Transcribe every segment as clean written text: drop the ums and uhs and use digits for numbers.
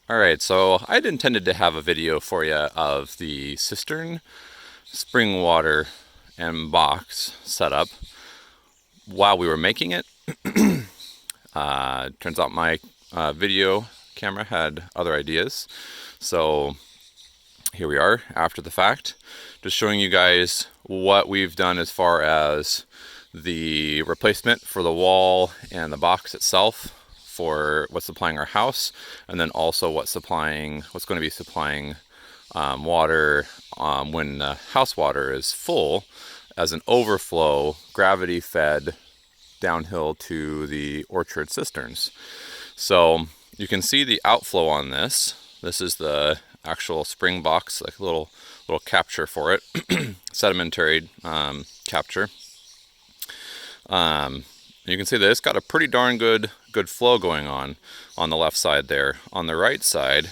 Alright, so I'd intended to have a video for you of the cistern, spring water, and box setup while we were making it. Turns out my video camera had other ideas, so here we are after the fact, just showing you guys what we've done as far as the replacement for the wall and the box itself for what's supplying our house, and then also what's going to be supplying water when house water is full as an overflow, gravity fed downhill to the orchard cisterns. So you can see the outflow on this. This is the actual spring box, like a little capture for it, sedimentary capture. You can see that it's got a pretty darn good flow going on the left side there. On the right side,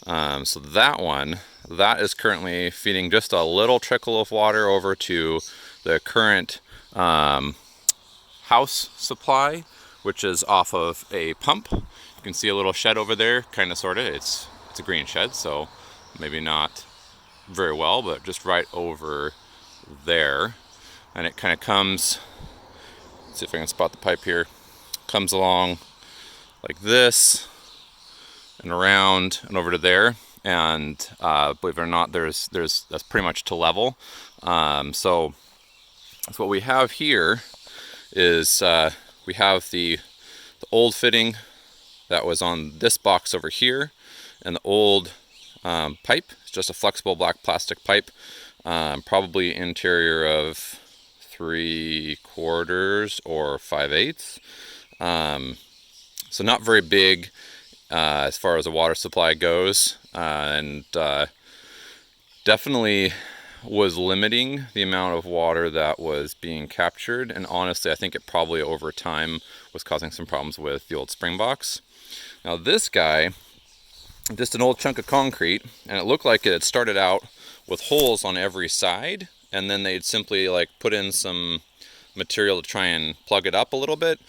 so that is currently feeding just a little trickle of water over to the current house supply, which is off of a pump. You can see a little shed over there, kind of, sort of. It's a green shed, so maybe not very well, but just right over there. And it kind of comes, let's see if I can spot the pipe here, comes along like this and around and over to there. And believe it or not, that's pretty much to level. So what we have here is we have the old fitting that was on this box over here, and the old pipe. It's just a flexible black plastic pipe, probably interior of 3/4 or 5/8. So not very big as far as the water supply goes, and definitely was limiting the amount of water that was being captured. And honestly, I think it probably over time was causing some problems with the old spring box. Now this guy, just an old chunk of concrete, and it looked like it had started out with holes on every side, and then they'd simply like put in some material to try and plug it up a little bit.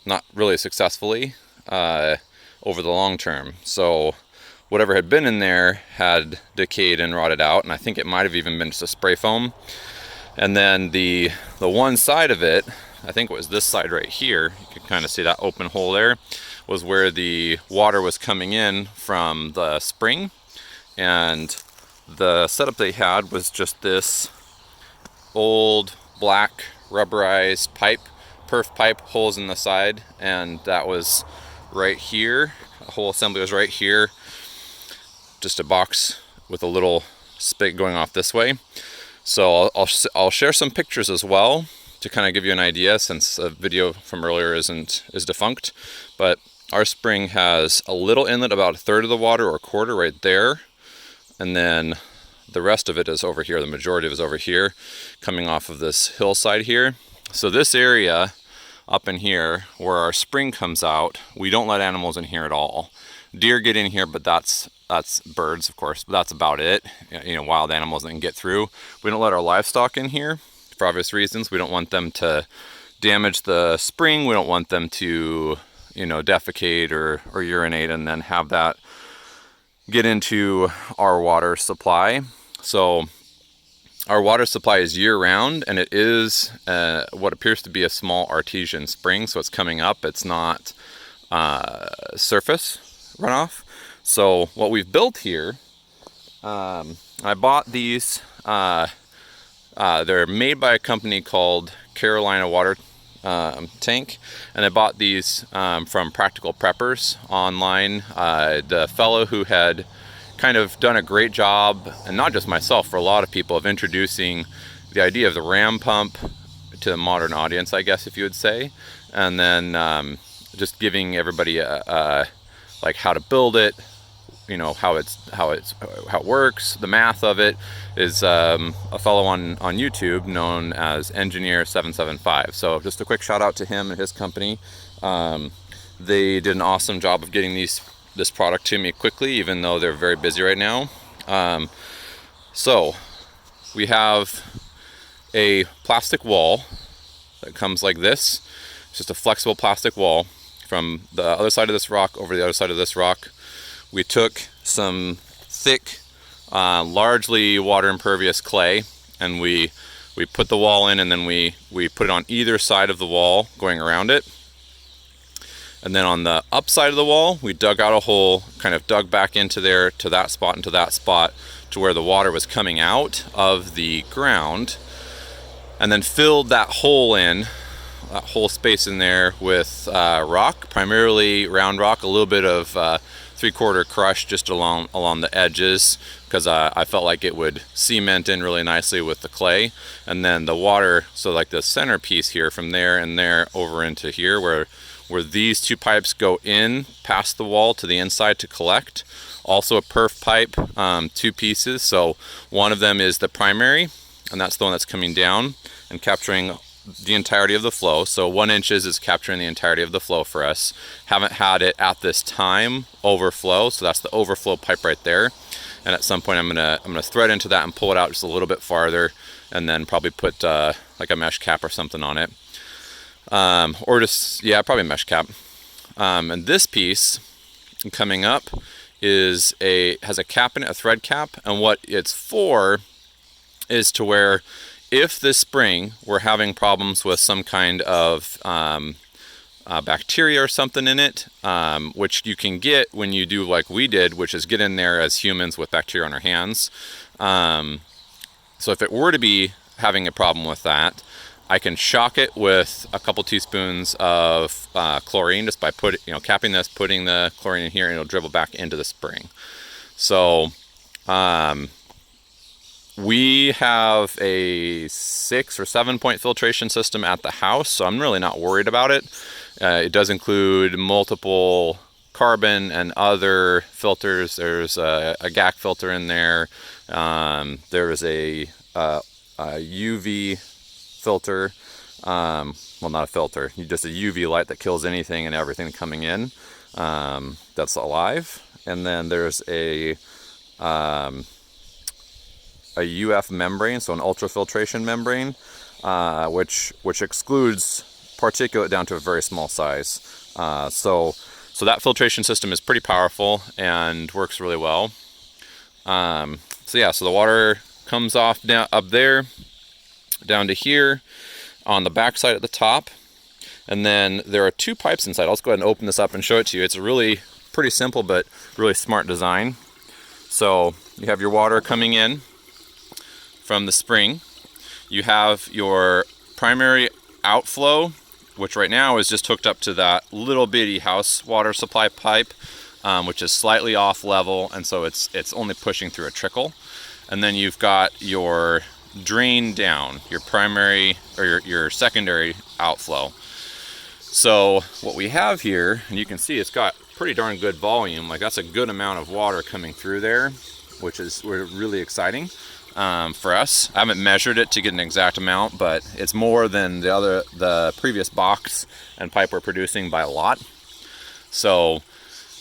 Not really successfully over the long term. So whatever had been in there had decayed and rotted out, and I think it might have even been just a spray foam. And then the one side of it, I think it was this side right here, you can kind of see that open hole there, was where the water was coming in from the spring. And the setup they had was just this old black rubberized pipe, perf pipe, holes in the side, and that was right here. The whole assembly was right here. Just a box with a little spigot going off this way. So I'll share some pictures as well to kind of give you an idea, since the video from earlier is defunct. But our spring has a little inlet, about 1/3 of the water or 1/4 right there, and then the rest of it is over here. The majority of it is over here, coming off of this hillside here. So this area up in here where our spring comes out, we don't let animals in here at all. Deer get in here, but that's birds, of course, but that's about it. You know, wild animals that can get through. We don't let our livestock in here for obvious reasons. We don't want them to damage the spring. We don't want them to, you know, defecate or urinate and then have that get into our water supply. So our water supply is year-round, and it is what appears to be a small artesian spring, so it's coming up. It's not surface runoff. So what we've built here, I bought these. They're made by a company called Carolina Water Tank, and I bought these from Practical Preppers online. The fellow who had kind of done a great job, and not just myself, for a lot of people, of introducing the idea of the ram pump to the modern audience, I guess, if you would say, and then just giving everybody like how to build it, you know, how it works, the math of it, is a fellow on YouTube known as Engineer775. So just a quick shout out to him and his company. They did an awesome job of getting this product to me quickly, even though they're very busy right now. So we have a plastic wall that comes like this. It's just a flexible plastic wall, from the other side of this rock over the other side of this rock. We took some thick, largely water impervious clay, and we put the wall in, and then we put it on either side of the wall going around it. And then on the up side of the wall, we dug out a hole, kind of dug back into there to that spot and to that spot to where the water was coming out of the ground, and then filled that hole in, that whole space in there with rock, primarily round rock, a little bit of 3/4 crush just along the edges, because I felt like it would cement in really nicely with the clay. And then the water, so like the centerpiece here, from there and there over into here, where these two pipes go in past the wall to the inside to collect. Also a perf pipe, 2 pieces. So one of them is the primary, and that's the one that's coming down and capturing the entirety of the flow. So 1 inch is capturing the entirety of the flow for us. Haven't had it at this time overflow, so that's the overflow pipe right there. And at some point I'm gonna thread into that and pull it out just a little bit farther, and then probably put like a mesh cap or something on it. Or just, yeah, probably a mesh cap. And this piece coming up has a cap in it, a thread cap, and what it's for is to where if this spring we're having problems with some kind of bacteria or something in it, which you can get when you do like we did, which is get in there as humans with bacteria on our hands. So if it were to be having a problem with that, I can shock it with a couple teaspoons of chlorine just by capping this, putting the chlorine in here, and it'll dribble back into the spring. So we have a 6 or 7 point filtration system at the house, so I'm really not worried about it. It does include multiple carbon and other filters. There's a GAC filter in there. There's a UV filter, well, not a filter, just a UV light that kills anything and everything coming in that's alive. And then there's a UF membrane, so an ultrafiltration membrane, which excludes particulate down to a very small size. So that filtration system is pretty powerful and works really well. So yeah, so the water comes off down up there, down to here on the back side at the top, and then there are 2 pipes inside. I'll just go ahead and open this up and show it to you. It's a really pretty simple but really smart design. So you have your water coming in from the spring. You have your primary outflow, which right now is just hooked up to that little bitty house water supply pipe, which is slightly off level, and so it's only pushing through a trickle. And then you've got your drain down, your primary or your secondary outflow. So what we have here, and you can see it's got pretty darn good volume, like that's a good amount of water coming through there, which is really exciting for us. I haven't measured it to get an exact amount, but it's more than the previous box and pipe we're producing by a lot. So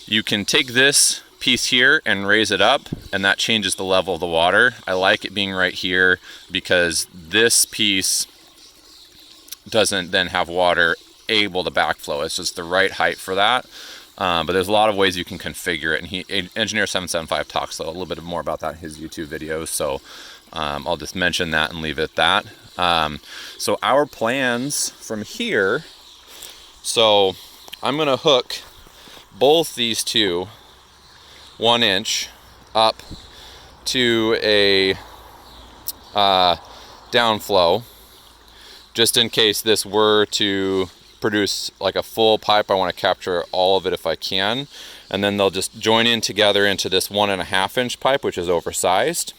you can take this piece here and raise it up, and that changes the level of the water. I like it being right here because this piece doesn't then have water able to backflow. It's just the right height for that. But there's a lot of ways you can configure it, and Engineer 775 talks a little bit more about that in his YouTube videos, so I'll just mention that and leave it at that. So our plans from here, so I'm going to hook both these two 1 inch up to a downflow, just in case this were to produce like a full pipe. I want to capture all of it if I can, and then they'll just join in together into this 1.5 inch pipe, which is oversized,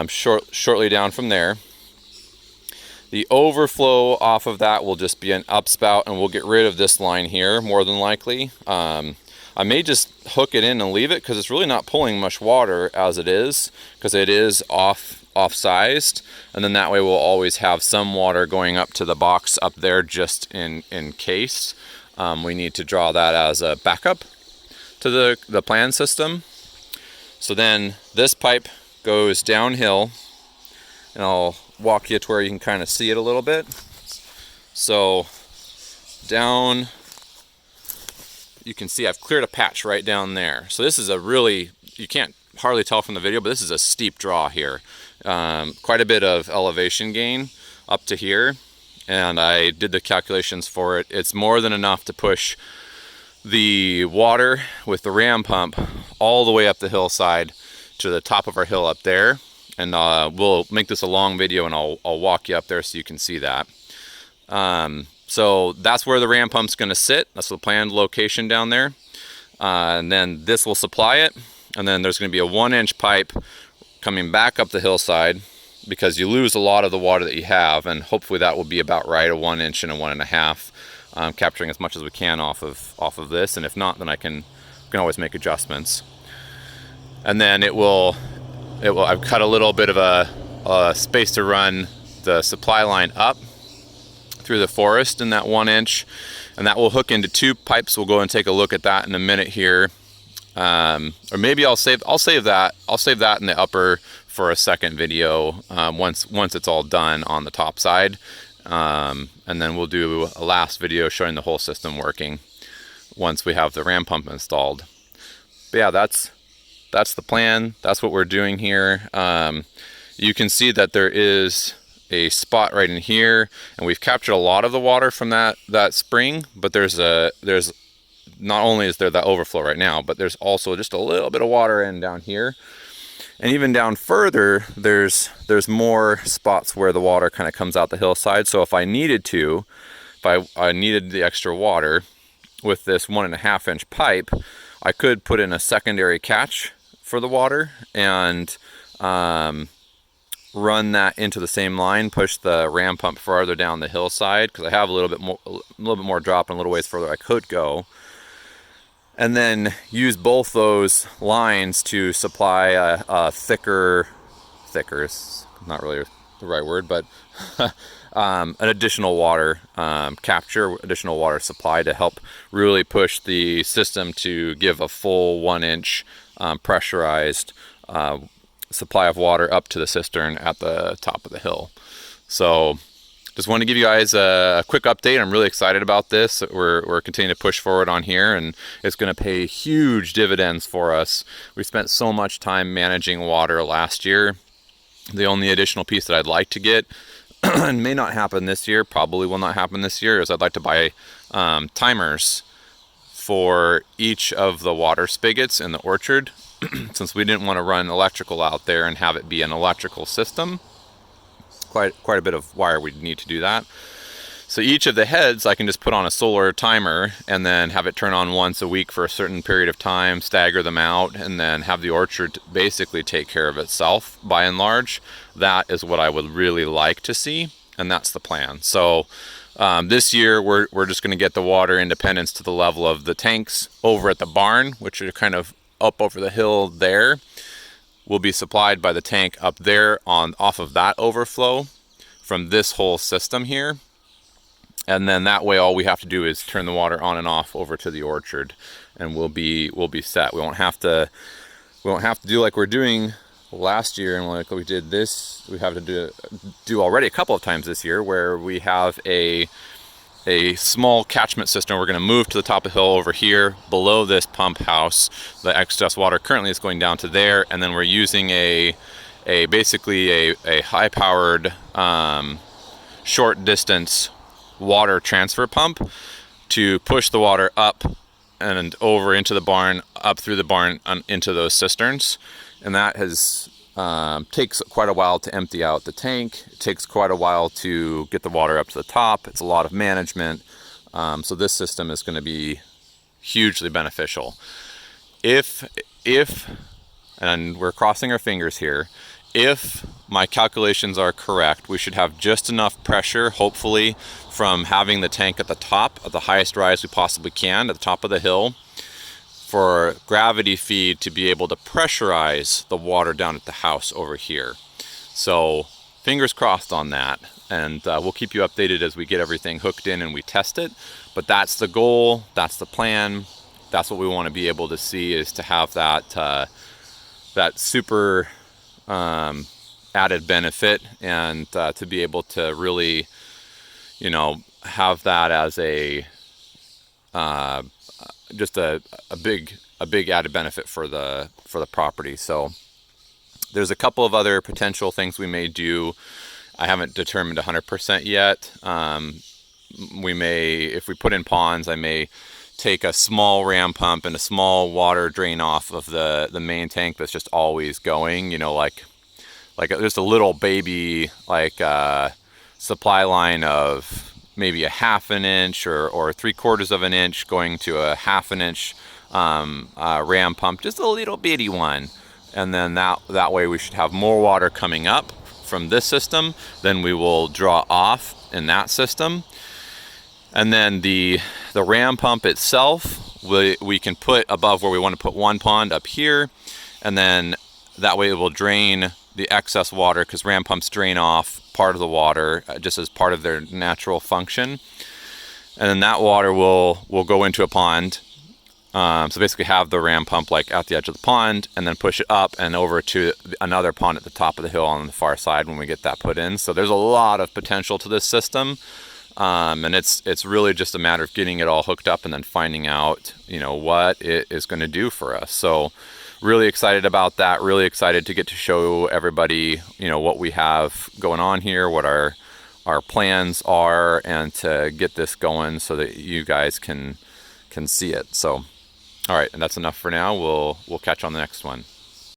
shortly down from there. The overflow off of that will just be an upspout, and we'll get rid of this line here more than likely. I may just hook it in and leave it because it's really not pulling much water as it is, because it is off-sized, and then that way we'll always have some water going up to the box up there just in case we need to draw that as a backup to the plan system. So then this pipe goes downhill, and I'll walk you to where you can kind of see it a little bit. So down you can see I've cleared a patch right down there. So this is a really, you can't hardly tell from the video, but this is a steep draw here. Quite a bit of elevation gain up to here, and I did the calculations for it. It's more than enough to push the water with the ram pump all the way up the hillside to the top of our hill up there. And we'll make this a long video, and I'll walk you up there so you can see that. So that's where the ram pump's going to sit. That's the planned location down there. And then this will supply it. And then there's going to be a 1-inch pipe coming back up the hillside, because you lose a lot of the water that you have. And hopefully that will be about right, a 1 inch and a 1.5, capturing as much as we can off of this. And if not, then I can always make adjustments. And then I've cut a little bit of a space to run the supply line up through the forest in that 1 inch, and that will hook into 2 pipes. We'll go and take a look at that in a minute here, or maybe I'll save that in the upper for a second video once it's all done on the top side, and then we'll do a last video showing the whole system working once we have the ram pump installed. But yeah, that's the plan. That's what we're doing here. You can see that there is a spot right in here, and we've captured a lot of the water from that spring, but there's not only is there that overflow right now, but there's also just a little bit of water in down here. And even down further, there's more spots where the water kind of comes out the hillside. So if I needed the extra water with this 1.5-inch pipe, I could put in a secondary catch for the water and run that into the same line, push the ram pump farther down the hillside, because I have a little bit more drop and a little ways further I could go, and then use both those lines to supply a thicker's not really the right word, but an additional water capture, additional water supply to help really push the system to give a full 1-inch pressurized supply of water up to the cistern at the top of the hill. So just wanted to give you guys a quick update. I'm really excited about this. We're continuing to push forward on here, and it's going to pay huge dividends for us. We spent so much time managing water last year. The only additional piece that I'd like to get, and may not happen this year, probably will not happen this year, is I'd like to buy timers for each of the water spigots in the orchard, since we didn't want to run electrical out there and have it be an electrical system. Quite a bit of wire we'd need to do that. So each of the heads I can just put on a solar timer and then have it turn on once a week for a certain period of time, stagger them out, and then have the orchard basically take care of itself by and large. That is what I would really like to see, and that's the plan. So this year we're just going to get the water independence to the level of the tanks over at the barn, which are kind of up over the hill there. Will be supplied by the tank up there off of that overflow from this whole system here. And then that way all we have to do is turn the water on and off over to the orchard, and we'll be set. We won't have to do like we're doing last year, and like we did this, we have to do already a couple of times this year, where we have a small catchment system. We're going to move to the top of the hill over here below this pump house. The excess water currently is going down to there, and then we're using basically a high powered short distance water transfer pump to push the water up and over into the barn, up through the barn into those cisterns. And that takes quite a while to empty out the tank. It takes quite a while to get the water up to the top. It's a lot of management. So this system is going to be hugely beneficial. If, and we're crossing our fingers here, if my calculations are correct, we should have just enough pressure, hopefully, from having the tank at the top, at the highest rise we possibly can, at the top of the hill, for gravity feed to be able to pressurize the water down at the house over here. So fingers crossed on that, and we'll keep you updated as we get everything hooked in and we test it. But that's the goal, that's the plan, that's what we want to be able to see, is to have that super added benefit, and to be able to really, have that as a just a big added benefit for the property. So there's a couple of other potential things we may do. I haven't determined 100% yet. We may, if we put in ponds, I may take a small ram pump and a small water drain off of the main tank that's just always going, you know, like just a little baby, like supply line of maybe a 1/2 inch or 3/4 of an inch going to a 1/2 inch ram pump, just a little bitty one. And then that way we should have more water coming up from this system than we will draw off in that system. And then the ram pump itself, we can put above where we want to put one pond up here, and then that way it will drain the excess water, because ram pumps drain off part of the water just as part of their natural function. And then that water will go into a pond. So basically have the ram pump like at the edge of the pond, and then push it up and over to another pond at the top of the hill on the far side when we get that put in. So there's a lot of potential to this system. And it's really just a matter of getting it all hooked up and then finding out, you know, what it is going to do for us. So really excited about that. Really excited to get to show everybody, you know, what we have going on here, what our plans are, and to get this going so that you guys can see it. So, all right, and that's enough for now. We'll catch you on the next one.